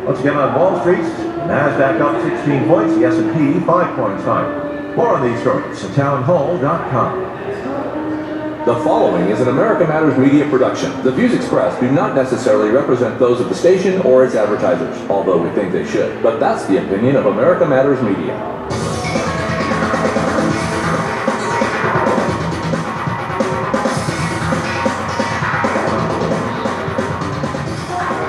Once again on Wall Street, NASDAQ up 16 points, the S&P 5 points higher. More on these stories at townhall.com. The following is an America Matters media production. The views expressed do not necessarily represent those of the station or its advertisers, although we think they should. But that's the opinion of America Matters Media.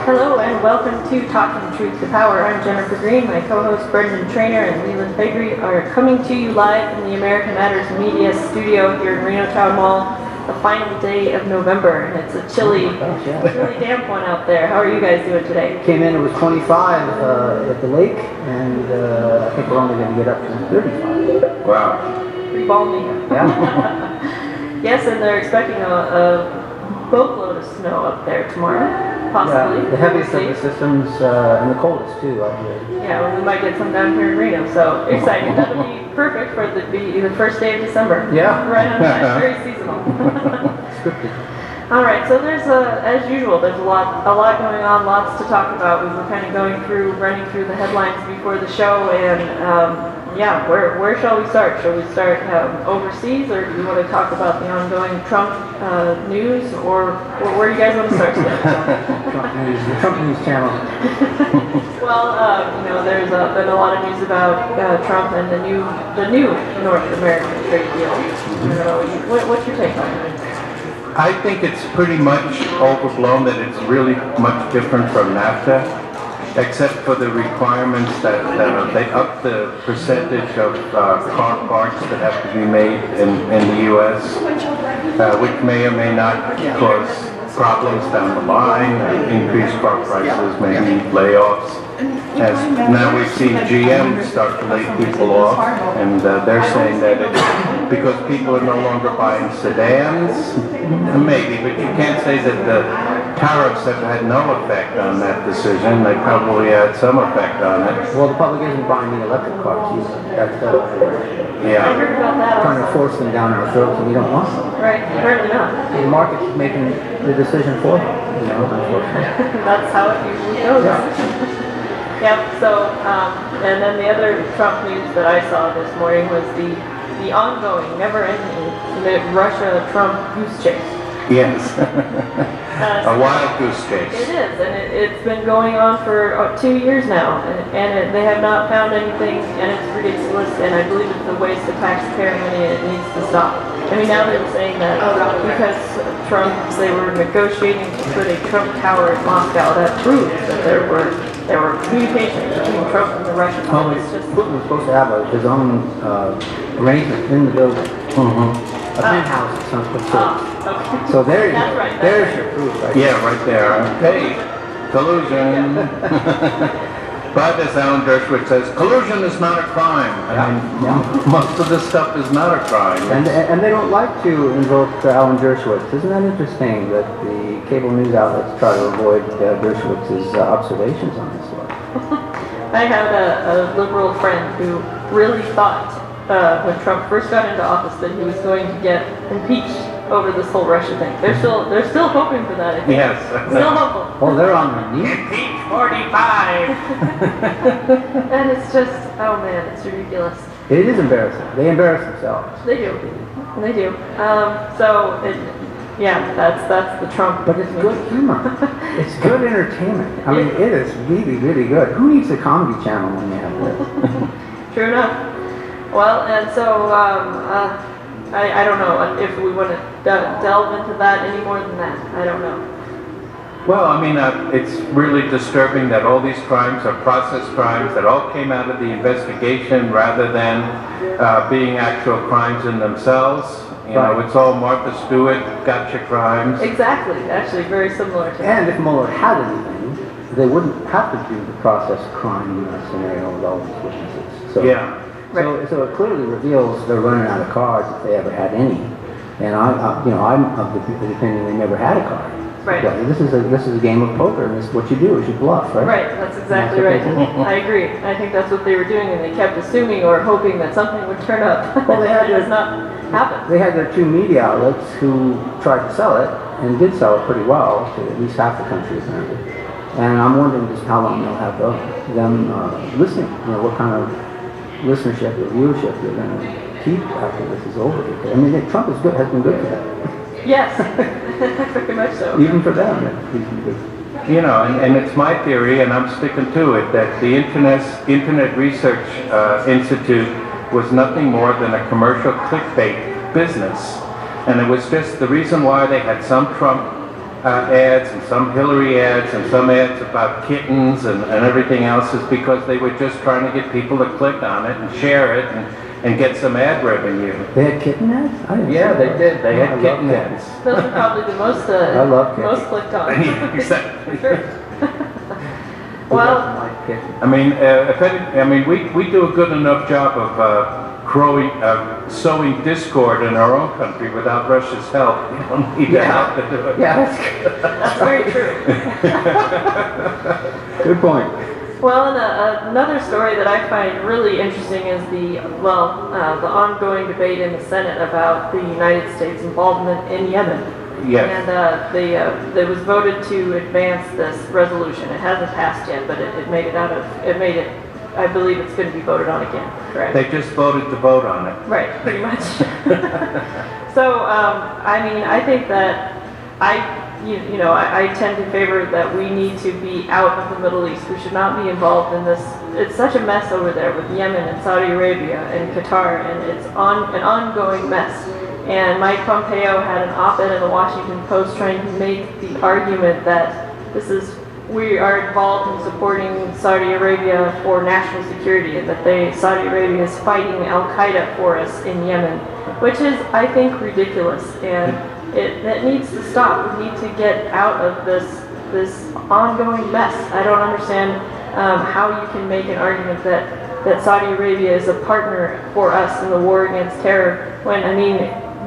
Hello and welcome to Talking Truth to Power. I'm Jennifer Green. My co-host Brendan Trainor and Leland Faegre are coming to you live from the America Matters Media studio here in Reno Town Mall, the final day of November, and it's a chilly, really damp one out there. How are you guys doing today? Came in, it was 25 at the lake, and I think we're only going to get up to 35. Wow. Pretty balmy. Yeah. Yes, and they're expecting a boatload of snow up there tomorrow, possibly. Yeah, the heaviest of the systems and the coldest too, I hear. Yeah, well, we might get some down here in Reno, so exciting. That'll be perfect for the first day of December. Yeah. Right on time, very seasonal. Scripted. All right, so there's as usual, there's a lot going on, lots to talk about. We were kind of running through the headlines before the show, and yeah, where shall we start? Shall we start overseas, or do you want to talk about the ongoing Trump news, or where do you guys want to start today? The Trump News channel. Well, there's been a lot of news about Trump and the new North American trade deal. What's your take on it? I think it's pretty much overblown, that it's really much different from NAFTA, except for the requirements that they up the percentage of car parts that have to be made in the U.S., which may or may not cause problems down the line, increased car prices, maybe layoffs. As now we've seen GM start to lay people off, and they're saying that it's because people are no longer buying sedans, maybe, but you can't say that the tariffs have had no effect on that decision. They probably had some effect on it. Well, the public isn't buying the electric cars either. That's I heard about that trying to also. force them down our throats, and we don't want them. Right, apparently not. The market's making the decision for them, unfortunately. That's how it usually goes. Yep, so, and then the other Trump news that I saw this morning was the ongoing, never-ending Russia-Trump goose chase. Yes. A wild goose chase. It is, and it's been going on for 2 years now, and they have not found anything, and it's ridiculous, and I believe it's a waste of taxpayer money, and it needs to stop. I mean, now they're saying that because they were negotiating to put a Trump tower in Moscow, that proves that there were communications between Trump and the Russians. Well, Putin was supposed to have his own arrangement in the building. A penthouse of some sort. Okay. So there's That's your proof, right? Yeah, right there. Hey, collusion. But as Alan Dershowitz says, collusion is not a crime. I mean, most of this stuff is not a crime. And they don't like to invoke Alan Dershowitz. Isn't that interesting that the cable news outlets try to avoid Dershowitz's observations on this one? I had a liberal friend who really thought when Trump first got into office that he was going to get impeached over this whole Russia thing. They're still hoping for that, I think. Yes. Still hopeful. Oh, they're on their knees. Impeach 45! And it's just, oh man, it's ridiculous. It is embarrassing. They embarrass themselves. They do. That's the Trump. But it's good humor. It's good entertainment. I mean, it is really, really good. Who needs a comedy channel when you have this? True enough. Well, and so I don't know if we want to delve into that any more than that. I don't know. Well, I mean, it's really disturbing that all these crimes are process crimes that all came out of the investigation rather than being actual crimes in themselves. You know, it's all Martha Stewart gotcha crimes. Exactly. Actually, very similar to that. And if Mueller had anything, they wouldn't have to do the process crime scenario with all these witnesses. So, Yeah. So it clearly reveals they're running out of cards if they ever had any. And I'm of the opinion they never had a card. Right. This is a game of poker, and this is what you do is you bluff, right? Right, that's exactly right. I agree. I think that's what they were doing, and they kept assuming or hoping that something would turn up. Well, they had it has not happened. They had their two media outlets who tried to sell it and did sell it pretty well to at least half the country apparently. And I'm wondering just how long they'll have them listening. What kind of listenership or viewership they're going to keep after this is over. I mean, Trump has been good for them. Yes, very much so. Even for them, he's been good. And it's my theory, and I'm sticking to it, that the Internet Research Institute was nothing more than a commercial clickbait business. And it was just the reason why they had some Trump ads and some Hillary ads and some ads about kittens and everything else is because they were just trying to get people to click on it and share it and get some ad revenue. They had kitten ads? Yeah, they did. They had kitten ads. Those are probably the most I love kittens. most clicked on. Exactly. Sure. Well, we do a good enough job of sowing discord in our own country without Russia's help. We don't need their help to do it. Yeah, that's good. that's very true. Good point. Well, and another story that I find really interesting is the ongoing debate in the Senate about the United States involvement in Yemen. Yes. And it was voted to advance this resolution. It hasn't passed yet, but it made it I believe it's going to be voted on again, correct? They just voted to vote on it. Right, pretty much. So, I think that I tend to favor that we need to be out of the Middle East. We should not be involved in this. It's such a mess over there with Yemen and Saudi Arabia and Qatar, and it's an ongoing mess. And Mike Pompeo had an op-ed in the Washington Post trying to make the argument that we are involved in supporting Saudi Arabia for national security, and that Saudi Arabia is fighting Al-Qaeda for us in Yemen, which is, I think, ridiculous, and that needs to stop. We need to get out of this ongoing mess. I don't understand how you can make an argument that Saudi Arabia is a partner for us in the war against terror, when,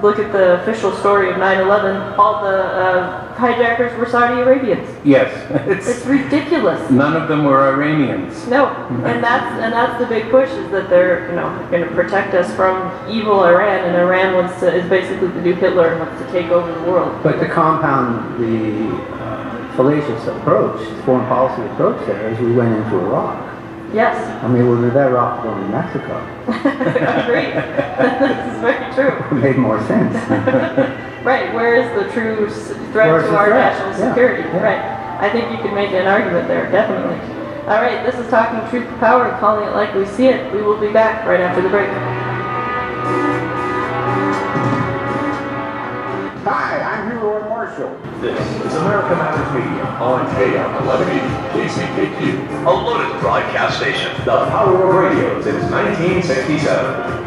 look at the official story of 9/11. All the hijackers were Saudi Arabians. Yes. It's ridiculous. None of them were Iranians. No, and that's the big push, is that they're going to protect us from evil Iran, and Iran is basically the new Hitler and wants to take over the world. But to compound the fallacious approach, foreign policy approach there, is we went into Iraq. Yes. We were better off going to Mexico. Agreed. This is very true. It made more sense. Right, where is the true threat to our national security? Yeah. Right. I think you can make an argument there, definitely. All right, this is Talking Truth to Power, calling it like we see it. We will be back right after the break. Hi, I'm Hero Marshall. This is America Matters Media on AM 1180 KCKQ, a loaded broadcast station. The power of radio since 1967.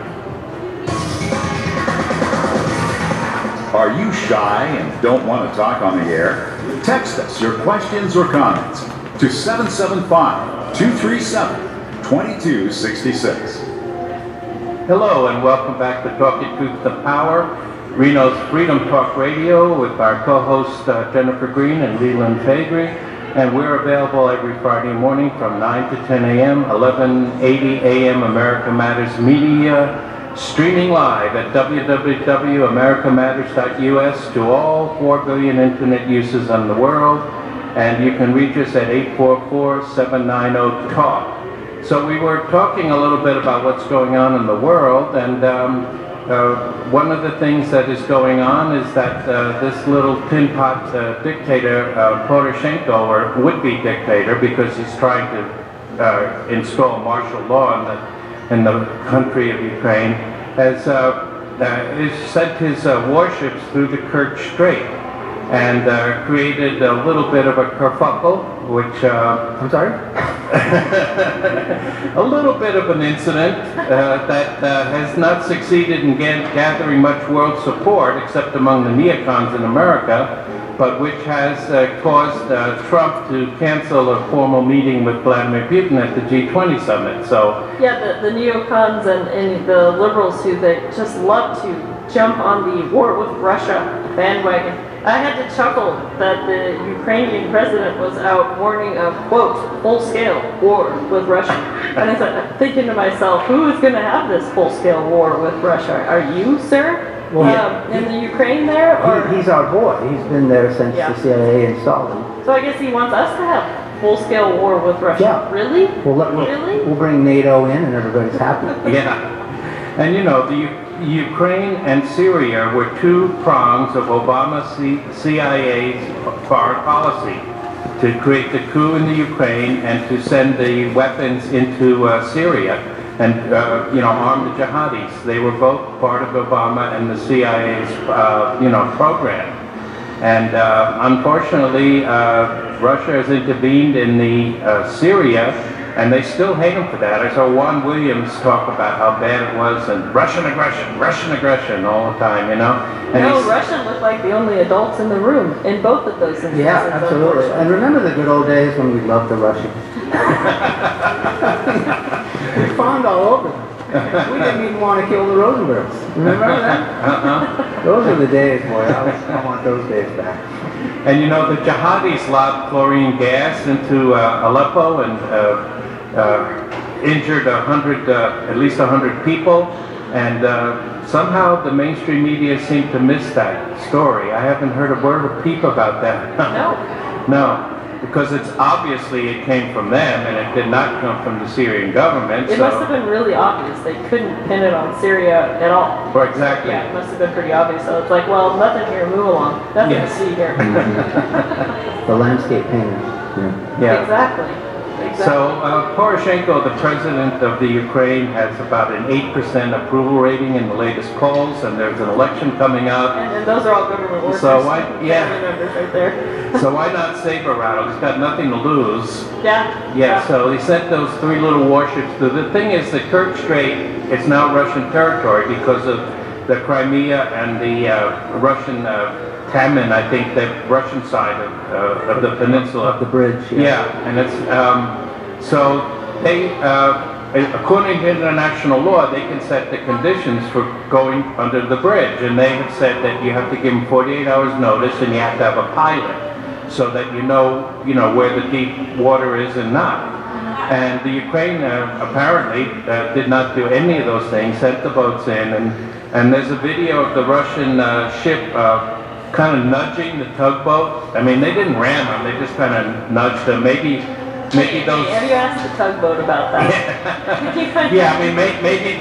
Are you shy and don't want to talk on the air? Text us your questions or comments to 775-237-2266. Hello and welcome back to Talking Truth to Power, Reno's Freedom Talk Radio, with our co-hosts Jennifer Green and Leland Faegre. And we're available every Friday morning from 9 to 10 a.m., 1180 a.m. America Matters Media, streaming live at www.americamatters.us to all 4 billion internet users in the world. And you can reach us at 844-790-TALK. So we were talking a little bit about what's going on in the world, and one of the things that is going on is that this little tin pot dictator, Poroshenko, or would-be dictator, because he's trying to install martial law in the country of Ukraine, has sent his warships through the Kerch Strait and created a little bit of a kerfuffle, which... I'm sorry? a little bit of an incident that has not succeeded in gathering much world support, except among the neocons in America, but which has caused Trump to cancel a formal meeting with Vladimir Putin at the G20 summit. So yeah, the neocons and the liberals who they just love to jump on the war with Russia bandwagon. I had to chuckle that the Ukrainian president was out warning of, quote, full-scale war with Russia. And I started thinking to myself, who is going to have this full-scale war with Russia? Are you, sir? Well, in the Ukraine there? Or? He's our boy. He's been there since the CIA installed him. So I guess he wants us to have full-scale war with Russia. Yeah. Really? Really? We'll bring NATO in and everybody's happy. Yeah. And you know, the Ukraine and Syria were two prongs of Obama's CIA's foreign policy, to create the coup in the Ukraine and to send the weapons into Syria and arm the jihadis. They were both part of Obama and the CIA's program. And unfortunately, Russia has intervened in the Syria, and they still hate him for that. I saw Juan Williams talk about how bad it was, and Russian aggression all the time, And Russian looked like the only adults in the room in both of those instances. Yeah, absolutely. And remember the good old days when we loved the Russians? We fawned all over them. We didn't even want to kill the Rosenbergs. Remember that? Those are the days, boy. I want those days back. And the jihadis lobbed chlorine gas into Aleppo and injured at least 100 people. And somehow the mainstream media seemed to miss that story. I haven't heard a word of peep about that. No, because it came from them, and it did not come from the Syrian government. It must have been really obvious. They couldn't pin it on Syria at all. Well, exactly. Yeah, it must have been pretty obvious. So it's like, well, nothing here, move along. Nothing to see here. The landscape painter. Yeah. Exactly. So Poroshenko, the president of the Ukraine, has about an 8% approval rating in the latest polls, and there's an election coming up. And those are all government workers. So family members right there. So why not saber rattle? He's got nothing to lose. Yeah. So he sent those 3 little warships through. The thing is, the Kerch Strait is now Russian territory because of the Crimea and the Russian Taman, I think, the Russian side of the peninsula. Of the bridge. Yeah, and it's so they, according to international law, they can set the conditions for going under the bridge, and they have said that you have to give them 48 hours notice, and you have to have a pilot, so that you know where the deep water is and not. And the Ukraine apparently did not do any of those things, sent the boats in, and there's a video of the Russian ship kind of nudging the tugboat. I mean, they didn't ram them, they just kind of nudged them. Maybe those... Have you asked the tugboat about that? Yeah, I mean, maybe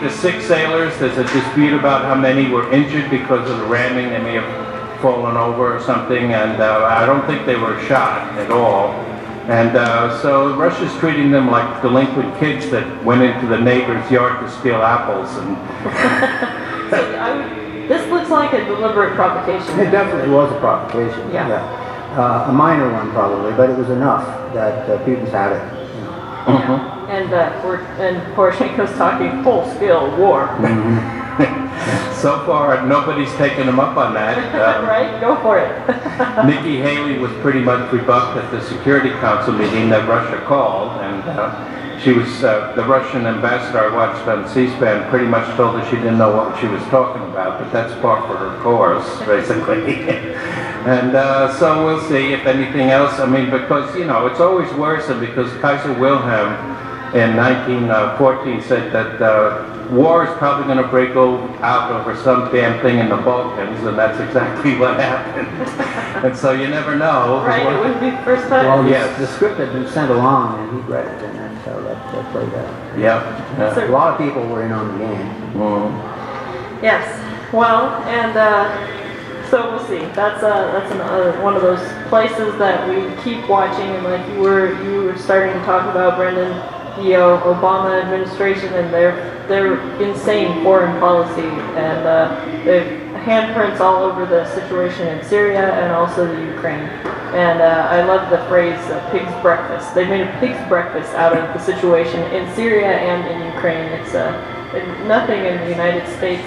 the 6 sailors, there's a dispute about how many were injured because of the ramming. They may have fallen over or something, and I don't think they were shot at all. And so Russia's treating them like delinquent kids that went into the neighbor's yard to steal apples. And this looks like a deliberate provocation. It definitely was a provocation. Yeah. A minor one probably, but it was enough that Putin's had it. And Poroshenko's talking full-scale war. So far, nobody's taken him up on that. Right? Go for it. Nikki Haley was pretty much rebuffed at the Security Council meeting that Russia called, and she was, the Russian ambassador I watched on C-SPAN pretty much told her she didn't know what she was talking about, but that's par for her course, basically. And so we'll see if anything else, I mean, because, it's always worse, and because Kaiser Wilhelm in 1914 said that war is probably going to break out over some damn thing in the Balkans, and that's exactly what happened. And so you never know. Right, it wouldn't be the first time. Well, yes, the script had been sent along, and he read it, and that's how that played out. Yeah. A lot of people were in on the game. Yes. Well, and so we'll see. That's another one of those places that we keep watching, and like you were starting to talk about, Brendan, the Obama administration and their insane foreign policy, and they've handprints all over the situation in Syria and also the Ukraine. And I love the phrase pig's breakfast. They made a pig's breakfast out of the situation in Syria and in Ukraine. It's nothing in the United States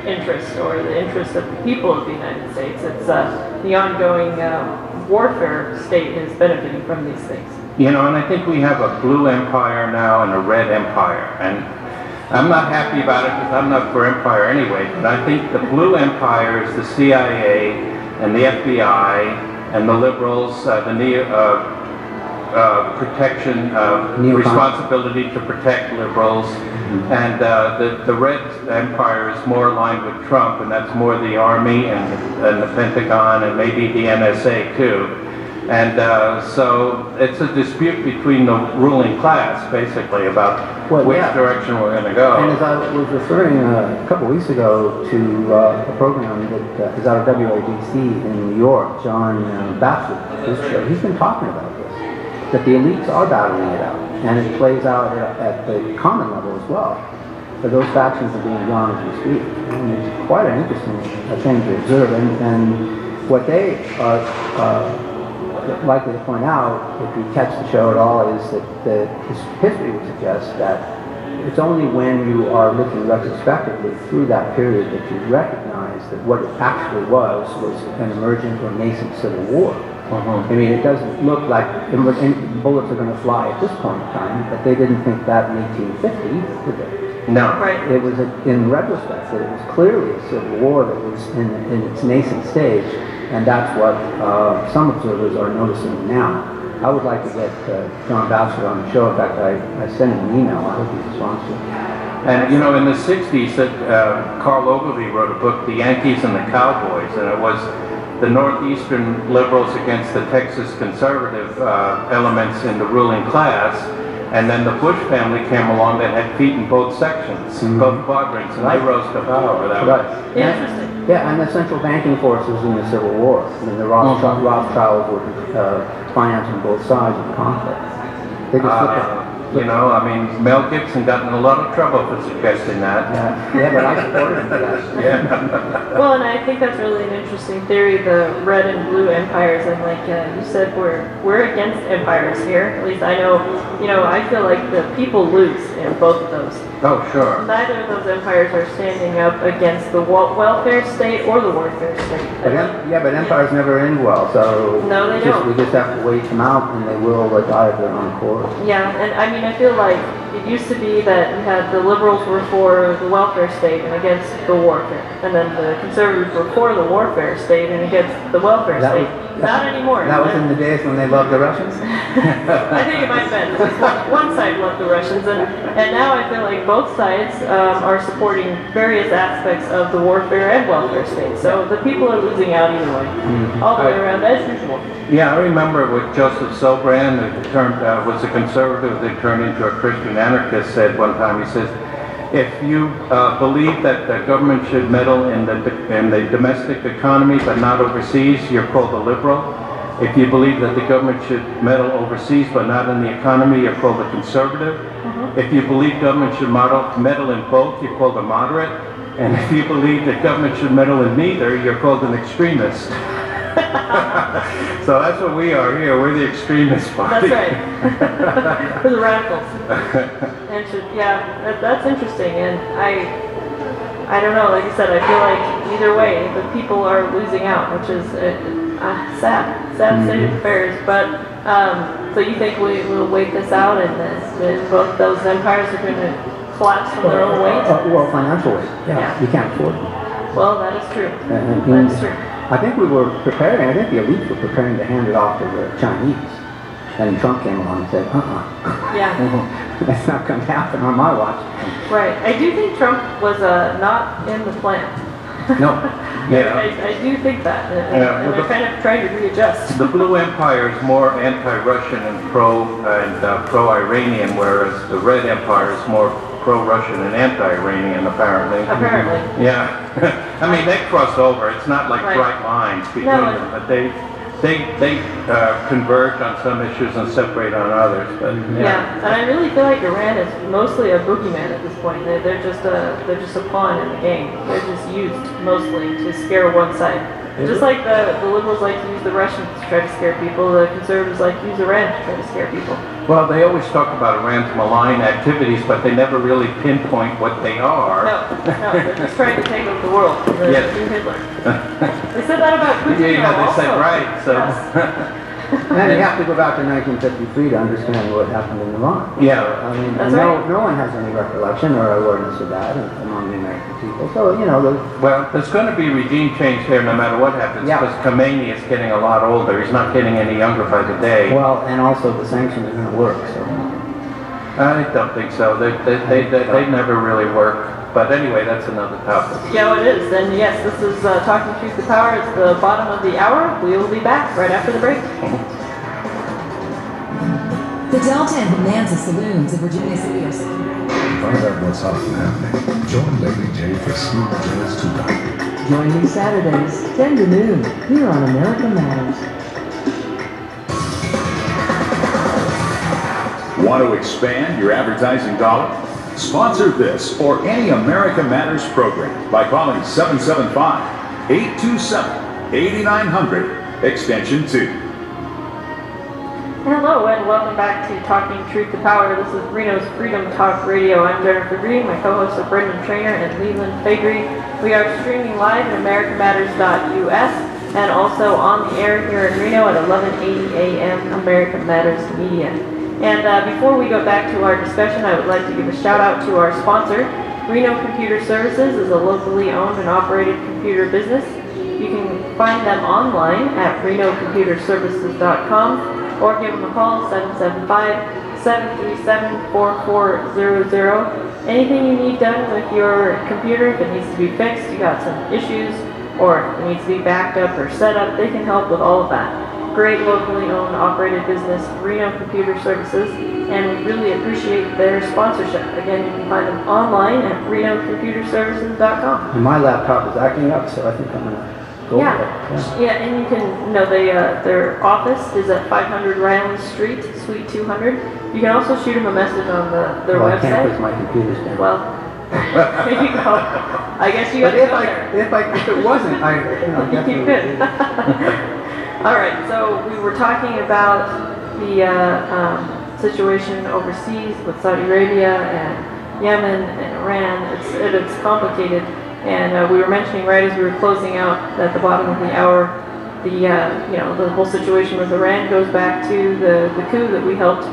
interest or the interest of the people of the United States. It's the ongoing warfare state is benefiting from these things. And I think we have a blue empire now and a red empire, and I'm not happy about it because I'm not for empire anyway, but I think the blue empire is the CIA and the FBI and the liberals, protection, responsibility to protect liberals, and the red empire is more aligned with Trump, and that's more the army and the Pentagon and maybe the NSA too. And so it's a dispute between the ruling class, basically, about which direction we're going to go. And as I was referring a couple weeks ago to a program that is out of WABC in New York, John Batchelor, his show, he's been talking about this, that the elites are battling it out, and it plays out at the common level as well. But those factions are being drawn as we speak. And it's quite an interesting thing to observe. And what they are likely to point out, if you catch the show at all, is that the history would suggest that it's only when you are looking retrospectively through that period that you recognize that what it actually was an emergent or nascent civil war. I mean, it doesn't look like bullets are going to fly at this point in time, but they didn't think that in 1850, did they? No. Right. It was, in retrospect, that it was clearly a civil war that was in its nascent stage, and that's what some observers are noticing now. I would like to get John Batchelor on the show. In fact, I sent him an email. I hope he responds to it. And you know, in the 60s, Carl Ogilvy wrote a book, The Yankees and the Cowboys, and it was the Northeastern liberals against the Texas conservative elements in the ruling class. And then the Bush family came along that had feet in both sections, both quadrants, and they rose to power that way. Interesting. Yeah, and the central banking forces in the Civil War. I mean, the Rothschilds were financing both sides of the conflict. They just You know, I mean, Mel Gibson got in a lot of trouble for suggesting that. Yeah, but I supported him for that. Yeah. Well, and I think that's really an interesting theory, the red and blue empires. And like you said, we're against empires here. At least I know, I feel like the people lose in both of those. Oh, sure. Neither of those empires are standing up against the welfare state or the warfare state. But empires never end well, so No, they don't. we just have to wait them out, and they will die of their own accord. Yeah, and I mean, I feel like it used to be that you had the liberals were for the welfare state and against the warfare, and then the conservatives were for the warfare state and against the welfare state. Not anymore. That was in the days when they loved the Russians? I think it might have been. One side loved the Russians, and now I feel like both sides are supporting various aspects of the warfare and welfare state. So the people are losing out either way, all the way around as usual. Yeah, I remember with Joseph Sobran, who was a conservative that turned into a Christian anarchist, said one time, he says, if you believe that the government should meddle in the domestic economy but not overseas, you're called a liberal. If you believe that the government should meddle overseas but not in the economy, you're called a conservative. If you believe government should meddle in both, you're called a moderate. And if you believe that government should meddle in neither, you're called an extremist. So that's what we are here. We're the extremist party. That's right. For the radicals. That's interesting. And I don't know, like I said, I feel like either way, the people are losing out, which is sad state of affairs. But, so you think we'll wait this out and that both those empires are going to collapse from their own weight? Well, financial weight. Yeah. You can't afford them. Well, that is true. That's true. I think we were preparing, I think the elites were preparing to hand it off to the Chinese. And Trump came along and said, Yeah. That's not going to happen on my watch. Right. I do think Trump was not in the plan. No. Yeah. I do think that. And they're kind of trying to readjust. The Blue Empire is more anti-Russian and pro-Iranian, whereas the Red Empire is more pro-Russian and anti-Iranian, apparently. Apparently. Yeah. I mean, they cross over. It's not like bright lines between them, but they converge on some issues and separate on others. But yeah, and I really feel like Iran is mostly a boogeyman at this point. They're just a pawn in the game. They're just used mostly to scare one side. Just like the liberals like to use the Russians to try to scare people, the conservatives like to use Iran to try to scare people. Well, they always talk about Iran's malign activities, but they never really pinpoint what they are. No, they're just trying to take over the world. Yes. Hitler. They said that about Putin. Yeah, they said also. right. So. Yes. And you have to go back to 1953 to understand what happened in Iran. Yeah. I mean, That's no right. one has any recollection or awareness of that among the American people. So, Well, there's going to be regime change here no matter what happens, because Khomeini is getting a lot older. He's not getting any younger by the day. well, and also the sanctions are going to work. So, I don't think so. They never really work. But anyway, that's another topic. Yeah, well, it is. And yes, this is Talking Truth to Power. It's the bottom of the hour. We will be back right after the break. The Delta and Bonanza Saloons in Virginia City are celebrating. Find out what's hot and happening. Join Lady J for Smooth Jazz Tonight. Join me Saturdays, 10 to noon, here on America Matters. Want to expand your advertising dollar? Sponsor this or any America Matters program by calling 775-827-8900, extension 2. Hello and welcome back to Talking Truth to Power. This is Reno's Freedom Talk Radio. I'm Jennifer Green, my co-hosts are Brendan Trainor and Leland Faegre. We are streaming live at americamatters.us and also on the air here in Reno at 1180 a.m. America Matters Media. And before we go back to our discussion, I would like to give a shout out to our sponsor. Reno Computer Services is a locally owned and operated computer business. You can find them online at renocomputerservices.com or give them a call, 775-737-4400. Anything you need done with your computer, if it needs to be fixed, you got some issues, or it needs to be backed up or set up, they can help with all of that. Great locally owned, operated business, Reno Computer Services, and we really appreciate their sponsorship. Again, you can find them online at renocomputerservices.com. And my laptop is acting up, so I think I'm gonna go Yeah, with it. yeah, and you can, their office is at 500 Ryland Street, Suite 200. You can also shoot them a message on their Well, I website. can't because my computer's down. Well, there you go. I guess you got But to go there. if it wasn't, I definitely. You could. All right, so we were talking about the situation overseas with Saudi Arabia and Yemen and Iran. It's complicated, and we were mentioning right as we were closing out at the bottom of the hour, the whole situation with Iran goes back to the coup that we helped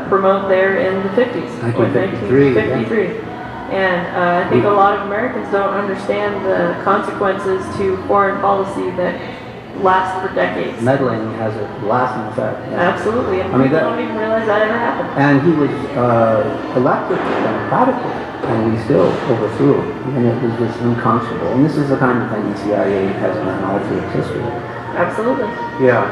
promote there in the 50s, 1953. And I think a lot of Americans don't understand the consequences to foreign policy that last for decades. Meddling has a lasting effect. Yeah. Absolutely, and I mean, people don't even realize that ever happened. And he was elected democratically, and we still overthrew him, and it was just unconscionable. And this is the kind of thing the CIA has done all through its history. Absolutely. Yeah.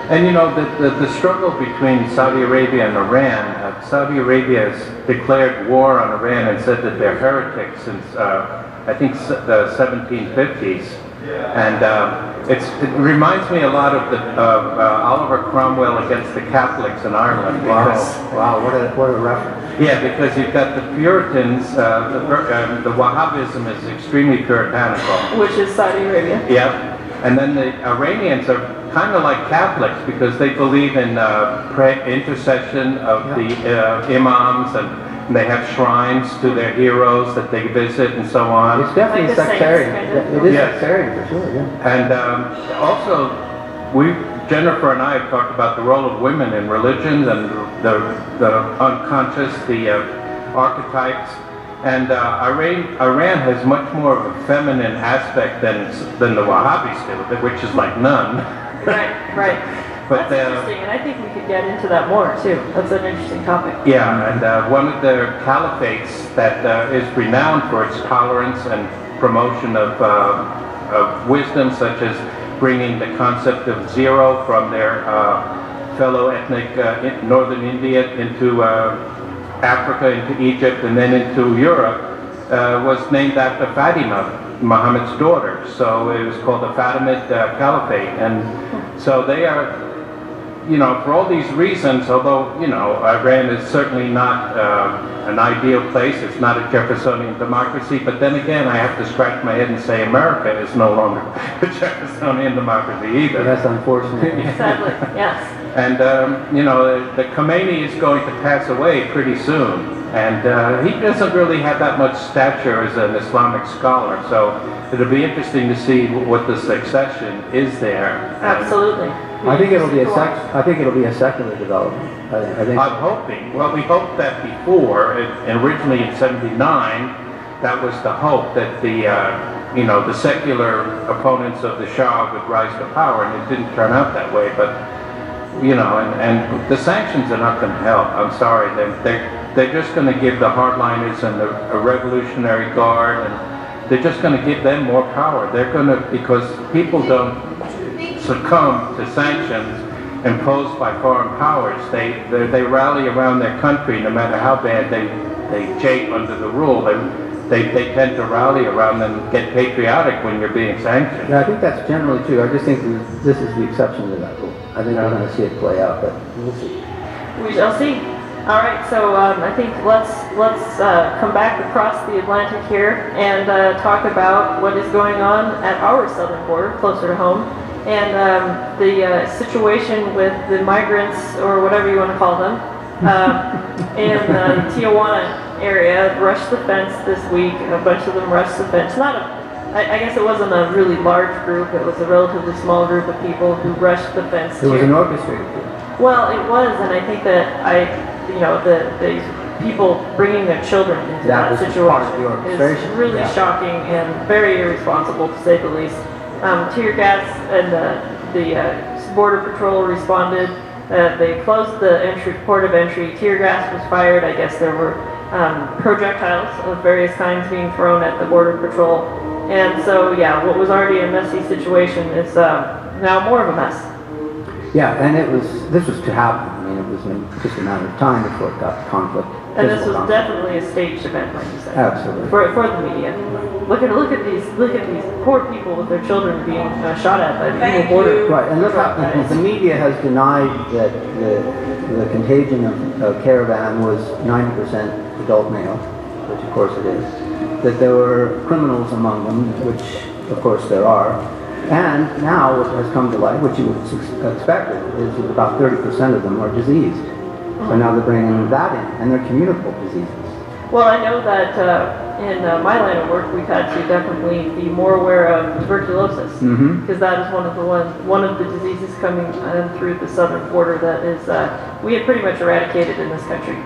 And the struggle between Saudi Arabia and Iran, Saudi Arabia has declared war on Iran and said that they're heretics since, I think, the 1750s. And it reminds me a lot of Oliver Cromwell against the Catholics in Ireland. Wow, what a reference. Yeah, because you've got the Puritans, the Wahhabism is extremely puritanical. Which is Saudi Arabia. Yeah. And then the Iranians are kind of like Catholics because they believe in intercession of the imams, and they have shrines to their heroes that they visit and so on. It's definitely Like the sectarian. saints, kind of. It is Yes. sectarian for sure, yeah. And also, Jennifer and I have talked about the role of women in religion and the unconscious, the archetypes. And Iran has much more of a feminine aspect than the Wahhabis do, which is like none. Right. But That's interesting, and I think we could get into that more too. That's an interesting topic. yeah, and one of the caliphates that is renowned for its tolerance and promotion of wisdom, such as bringing the concept of zero from their fellow ethnic northern India into Africa, into Egypt, and then into Europe, was named after Fatima, Muhammad's daughter. So it was called the Fatimid Caliphate. And so they are, for all these reasons, although, Iran is certainly not an ideal place, it's not a Jeffersonian democracy, but then again, I have to scratch my head and say America is no longer a Jeffersonian democracy either. That's unfortunate. Sadly, yes. And, the Khomeini is going to pass away pretty soon. And he doesn't really have that much stature as an Islamic scholar. So it'll be interesting to see what the succession is there. Absolutely. I think it'll be a secular development. I think. I'm hoping. Well, we hoped that before. Originally in '79, that was the hope that the secular opponents of the Shah would rise to power, and it didn't turn out that way. But and the sanctions are not going to help. I'm sorry. they're just going to give the hardliners and a Revolutionary Guard, and they're just going to give them more power. They're going to, because people don't succumb to sanctions imposed by foreign powers. They rally around their country no matter how bad they jape under the rule. They tend to rally around and get patriotic when you're being sanctioned. Yeah, I think that's generally true. I just think this is the exception to that rule. I think we're going to see it play out, but we'll see. We shall see. All right, so I think let's come back across the Atlantic here and talk about what is going on at our southern border, closer to home, and the situation with the migrants, or whatever you want to call them, in the Tijuana area. Rushed the fence this week. A bunch of them rushed the fence. I guess it wasn't a really large group. It was a relatively small group of people who rushed the fence. It was an orchestrated group. Well, it was, and I think that the people bringing their children into that situation is really shocking and very irresponsible, to say the least. Tear gas and the border patrol responded. They closed the port of entry. Tear gas was fired. I guess there were projectiles of various kinds being thrown at the border patrol. And so, yeah, what was already a messy situation is now more of a mess. Yeah, and this was to happen. I mean, it was just a matter of time before it got conflict. And this was definitely a staged event, like you said. Absolutely. For the media. Look at these poor people with their children being shot at by the evil border. Right, and look how the media has denied that the contagion of Caravan was 90% adult male, which of course it is. That there were criminals among them, which of course there are. And now what has come to light, which you would expect, is that about 30% of them are diseased. So now they're bringing that in, and they're communicable diseases. Well, I know that in my line of work, we've had to definitely be more aware of tuberculosis, because that is one of the diseases coming through the southern border that is we had pretty much eradicated in this country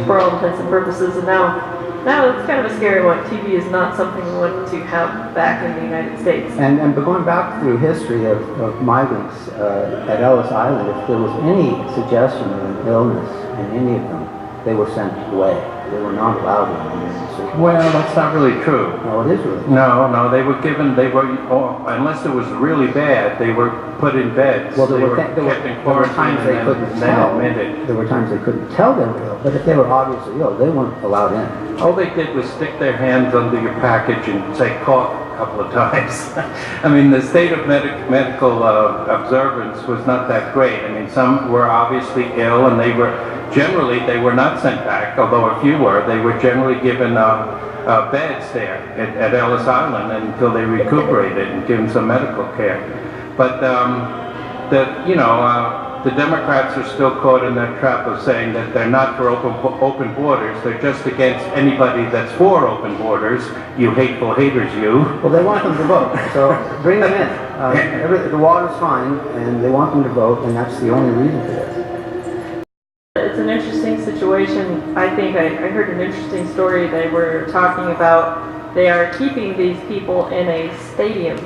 for all intents and purposes, and now it's kind of a scary one. TB is not something we want to have back in the United States. And but going back through history of migrants at Ellis Island, if there was any suggestion of an illness in any of them, they were sent away. They were not allowed in. Well, that's not really true. No, it is really. No, they were given, unless it was really bad, they were put in beds. Well, there were times they couldn't tell. There were times they couldn't tell they were ill, but if they were obviously ill, they weren't allowed in. All they did was stick their hands under your package and say cough a couple of times. I mean, the state of medical observance was not that great. I mean, some were obviously ill, and they were not sent back, although a few were. They were generally given beds there at Ellis Island until they recuperated and given some medical care. But the Democrats are still caught in that trap of saying that they're not for open borders. They're just against anybody that's for open borders. You hateful haters, you. Well, they want them to vote, so bring them in. The water's fine, and they want them to vote, and that's the only reason for this. It's an interesting situation. I think I heard an interesting story. They were talking about they are keeping these people in a stadium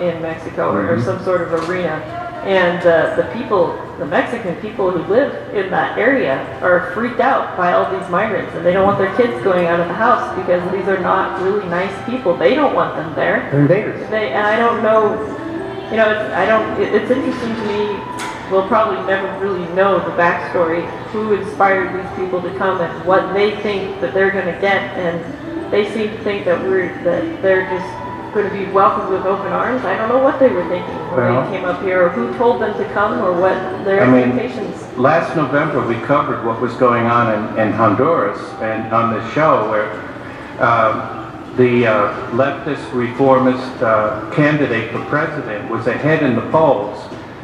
in Mexico or some sort of arena. And the Mexican people who live in that area are freaked out by all these migrants, and they don't want their kids going out of the house because these are not really nice people. They don't want them there. They're invaders. And I don't know, it's interesting to me. We'll probably never really know the backstory, who inspired these people to come and what they think that they're going to get, and they seem to think that they're just going to be welcomed with open arms. I don't know what they were thinking when they came up here, or who told them to come, or what their expectations. Last November we covered what was going on in Honduras, and on the show where the leftist reformist candidate for president was ahead in the polls,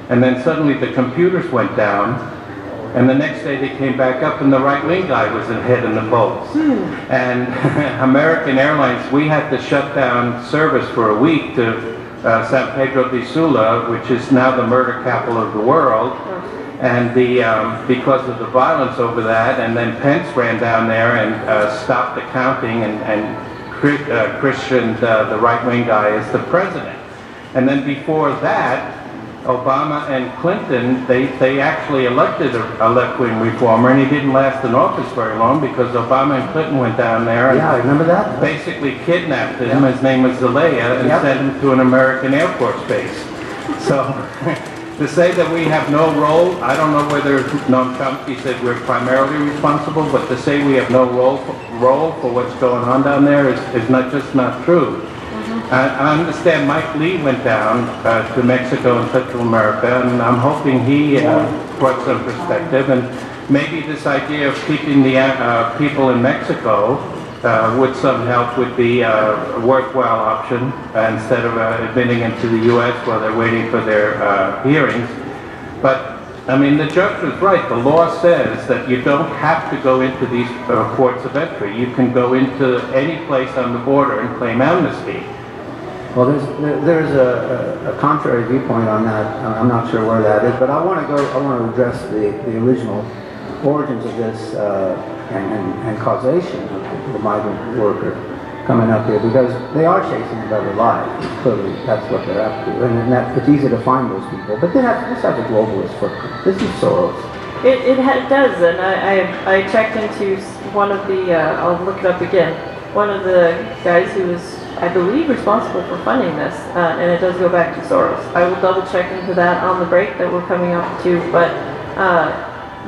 and then suddenly the computers went down, and the next day they came back up and the right-wing guy was ahead in the polls. And American Airlines, we had to shut down service for a week to San Pedro de Sula, which is now the murder capital of the world, and because of the violence over that. And then Pence ran down there and stopped the counting and christened the right-wing guy as the president. And then before that, Obama and Clinton, they actually elected a left-wing reformer, and he didn't last in office very long because Obama and Clinton went down there and Yeah, I remember that. basically kidnapped him. His name was Zelaya, and sent him to an American Air Force base. So to say that we have no role, I don't know whether Noam Chomsky said we're primarily responsible, but to say we have no role for what's going on down there is not just not true. I understand Mike Lee went down to Mexico and Central America, and I'm hoping he brought some perspective. And maybe this idea of keeping the people in Mexico with some help would be a worthwhile option instead of admitting them to the U.S. while they're waiting for their hearings. But I mean, the judge was right. The law says that you don't have to go into these ports of entry. You can go into any place on the border and claim amnesty. Well, there's a contrary viewpoint on that. I'm not sure where that is, but I want to address the original origins of this and causation of the migrant worker coming up here, because they are chasing a better life. Clearly, that's what they're up to, and it's easy to find those people. But this has a globalist footprint. This is Soros. It does, and I checked into one of the, I'll look it up again, one of the guys who was, I believe, responsible for funding this, and it does go back to Soros. I will double check into that on the break that we're coming up to, but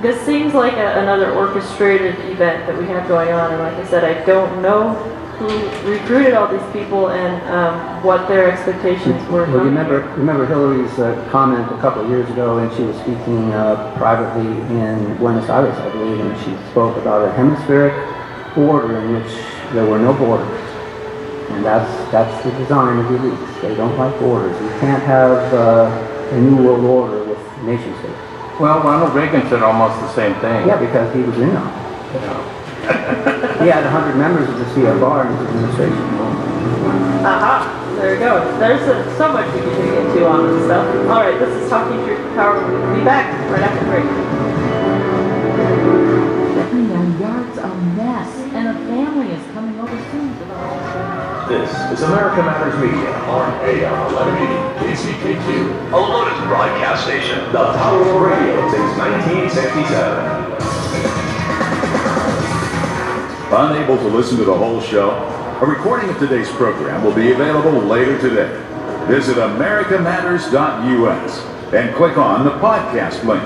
this seems like another orchestrated event that we have going on, and like I said, I don't know who recruited all these people and what their expectations were. Well, you remember Hillary's comment a couple of years ago, and she was speaking privately in Buenos Aires, I believe, and she spoke about a hemispheric order in which there were no borders. And that's the design of the elites. They don't like borders. You can't have a new world order with nation states. Well, Ronald Reagan said almost the same thing. Yeah, because he was in them. He had 100 members of the CFR in his administration. Aha, there we go. There's so much we can dig into on this stuff. All right, this is Talking Truth to Power. We'll be back right after the break. Our yard's a mess, and a family is coming over soon. This is America Matters Media on AM 1180 KCKQ, a Lotus broadcast station, the power of radio since 1967. Unable to listen to the whole show? A recording of today's program will be available later today. Visit americamatters.us and click on the podcast link.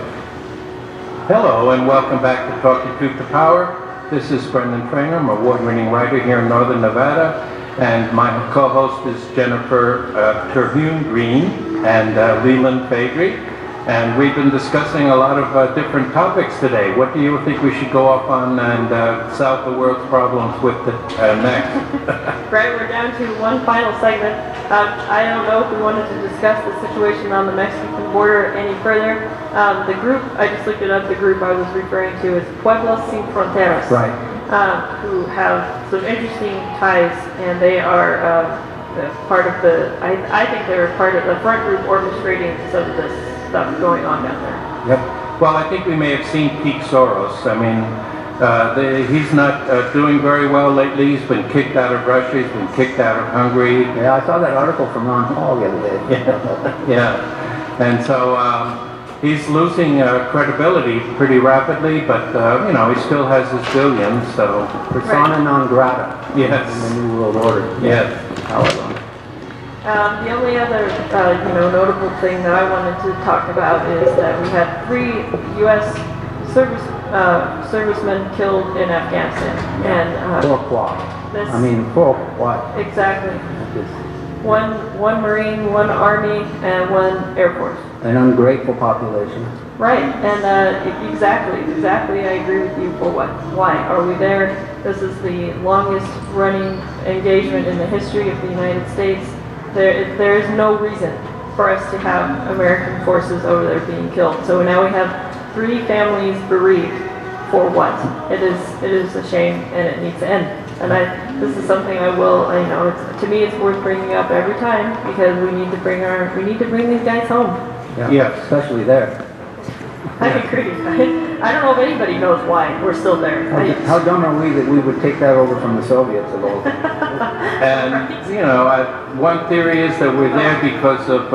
Hello, and welcome back to Talking Truth to Power. This is Brendan Trainor, I'm an award-winning writer here in Northern Nevada, and my co-host is Jennifer Terhune Green and Leland Faegre. And we've been discussing a lot of different topics today. What do you think we should go off on and solve the world's problems with next? Right, we're down to one final segment. I don't know if we wanted to discuss the situation on the Mexican border any further. The group, I just looked it up, the group I was referring to is Pueblos Sin Fronteras. Right. Who have some interesting ties, and they are part of the, I think they're part of the front group orchestrating some of this stuff going on down there. Yep. Well, I think we may have seen peak Soros. I mean, he's not doing very well lately. He's been kicked out of Russia. He's been kicked out of Hungary. Yeah, I saw that article from Ron Paul the other day. Yeah. And so he's losing credibility pretty rapidly, but you know, he still has his billions. So persona non grata. Yes. In the New World Order. Yes. However. The only other, notable thing that I wanted to talk about is that we had 3 U.S. servicemen killed in Afghanistan, and for what? For what? Exactly. One Marine, 1 Army, and 1 Air Force. An ungrateful population. Right, and exactly. I agree with you. For what? Why are we there? This is the longest running engagement in the history of the United States. There is no reason for us to have American forces over there being killed. So now we have 3 families bereaved. For what? It is a shame, and it needs to end. And this is something to me it's worth bringing up every time, because we need to bring these guys home. Yeah. Especially there. I agree. I don't know if anybody knows why we're still there. How dumb are we that we would take that over from the Soviets of old? And, one theory is that we're there because of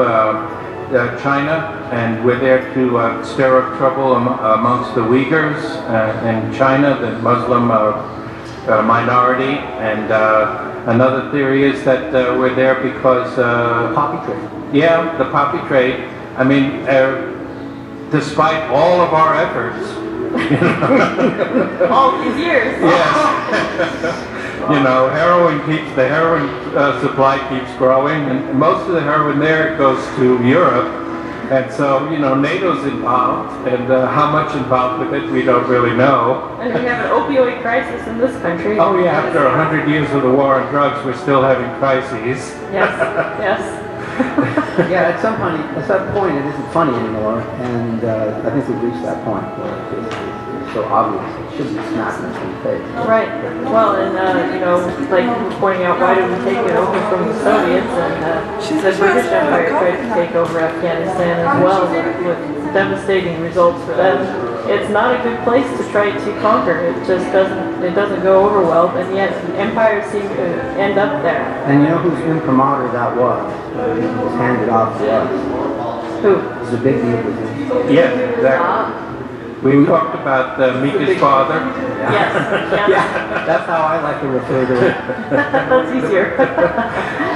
China, and we're there to stir up trouble amongst the Uyghurs in China, the Muslim minority. And another theory is that we're there because Poppy trade. yeah, the poppy trade. I mean, despite all of our efforts, All these years. yes, you know, the heroin supply keeps growing, and most of the heroin there goes to Europe, and so, you know, NATO's involved, and how much involved with it we don't really know. And we have an opioid crisis in this country. Oh yeah, after 100 years of the war on drugs, we're still having crises. Yes, yes. Yeah, at some point, it isn't funny anymore, and I think we've reached that point where it's so obvious. It should be smacked in the face. Right. Well, and you know, like you were pointing out, why did we take it over from the Soviets? And the British Empire tried to take over Afghanistan as well, with devastating results for them. It's not a good place to try to conquer. It just doesn't go over well, and yet empires seem to end up there. And you know whose imprimatur that was? It was handed off to us. Who? It was a big deal with him. Yes, exactly. We talked about Mika's father. Yes. Yeah, that's how I like to refer to it. That's easier.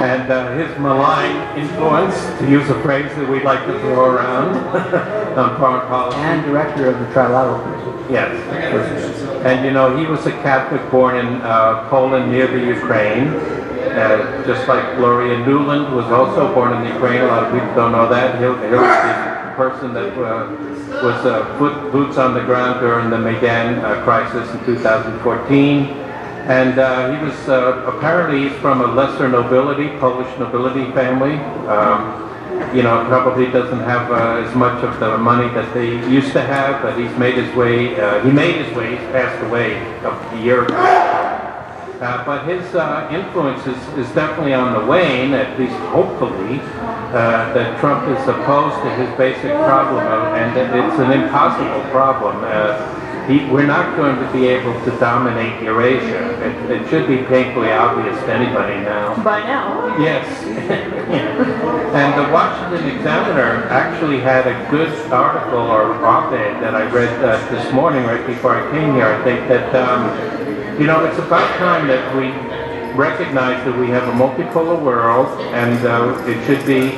And his malign influence, to use a phrase that we like to throw around on foreign policy. And director of the Trilateral Commission. Yes. And you know, he was a Catholic born in Poland near the Ukraine. Just like Gloria Nuland was also born in the Ukraine. A lot of people don't know that. He was the person that was boots on the ground during the Maidan crisis in 2014. And he was, apparently he's from a lesser nobility, Polish nobility family. You know, probably doesn't have as much of the money that they used to have, but he's made his way, he's passed away a year ago. But his influence is definitely on the wane, at least hopefully, that Trump is opposed to his basic problem, and that it's an impossible problem. We're not going to be able to dominate Eurasia. It should be painfully obvious to anybody now. By now. Yes. And the Washington Examiner actually had a good article or op-ed that I read this morning right before I came here. I think that you know, it's about time that we recognize that we have a multipolar world, and it should be,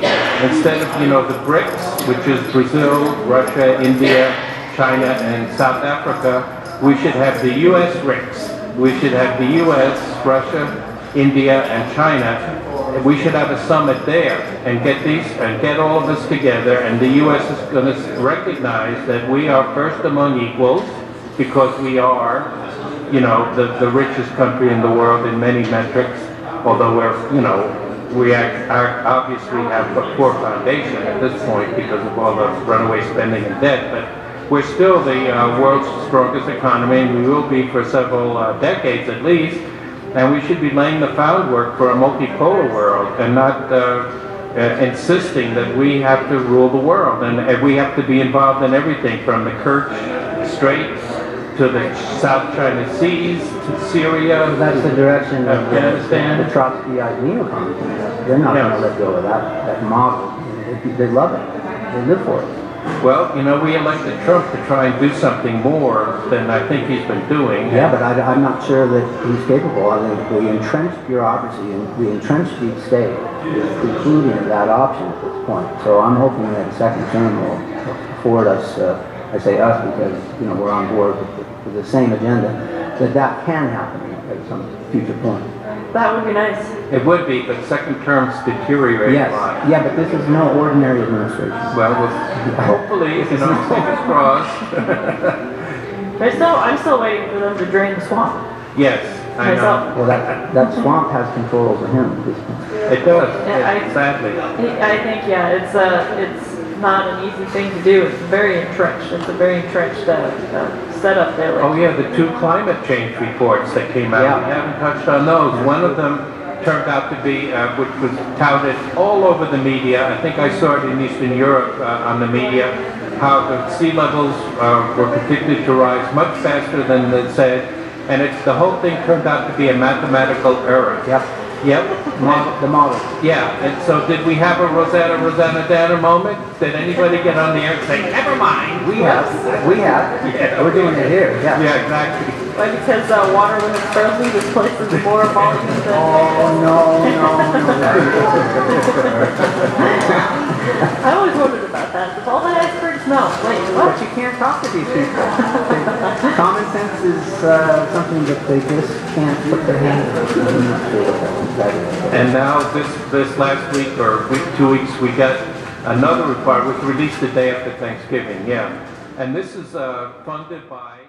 instead of, you know, the BRICS, which is Brazil, Russia, India, China, and South Africa, we should have the U.S. BRICS. We should have the U.S., Russia, India, and China. We should have a summit there and get all of us together, and the U.S. is going to recognize that we are first among equals, because we are, you know, the richest country in the world in many metrics, although we're, you know, we obviously have a poor foundation at this point because of all the runaway spending and debt, but we're still the world's strongest economy, and we will be for several decades at least, and we should be laying the groundwork for a multipolar world and not insisting that we have to rule the world, and we have to be involved in everything from the Kerch Straits to the South China Seas, to Syria. That's the direction of Afghanistan. the Trotskyite neocons. They're not going to let go of that model. They love it. They live for it. Well, you know, we elected Trump to try and do something more than I think he's been doing. Yeah, but I'm not sure that he's capable. I think the entrenched bureaucracy and the entrenched deep state is precluding that option at this point. So I'm hoping that a second term will afford us, I say us because, you know, we're on board with the same agenda, that can happen at some future point. That would be nice. It would be, but second terms deteriorate Yes. a lot. Yeah, but this is no ordinary administration. Well, hopefully, you know, fingers crossed. I'm still waiting for them to drain the swamp. Yes, I know. Well, that swamp has control over him at this point. It does, Yeah, sadly. I think, yeah, it's not an easy thing to do. It's very entrenched. It's a very entrenched setup there. Oh yeah, the 2 climate change reports that came out. Yeah. We haven't touched on those. One of them turned out to be, which was touted all over the media. I think I saw it in Eastern Europe on the media, how the sea levels were predicted to rise much faster than it said, and the whole thing turned out to be a mathematical error. Yep. Yep. The model. Yeah, and so did we have a Rosanna Dana moment? Did anybody get on the air and say, never mind? We have. Yeah. We're doing it here, yeah. Yeah, exactly. Like because water when it's frozen displaces more volume than... Oh, no. I always wondered about that. Does all the icebergs melt? Wait, what? But you can't talk to these people. Common sense is something that they just can't put their hand on. I'm not sure what that is. And now this last week or 2 weeks, we got another requirement, which released the day after Thanksgiving, yeah. And this is funded by...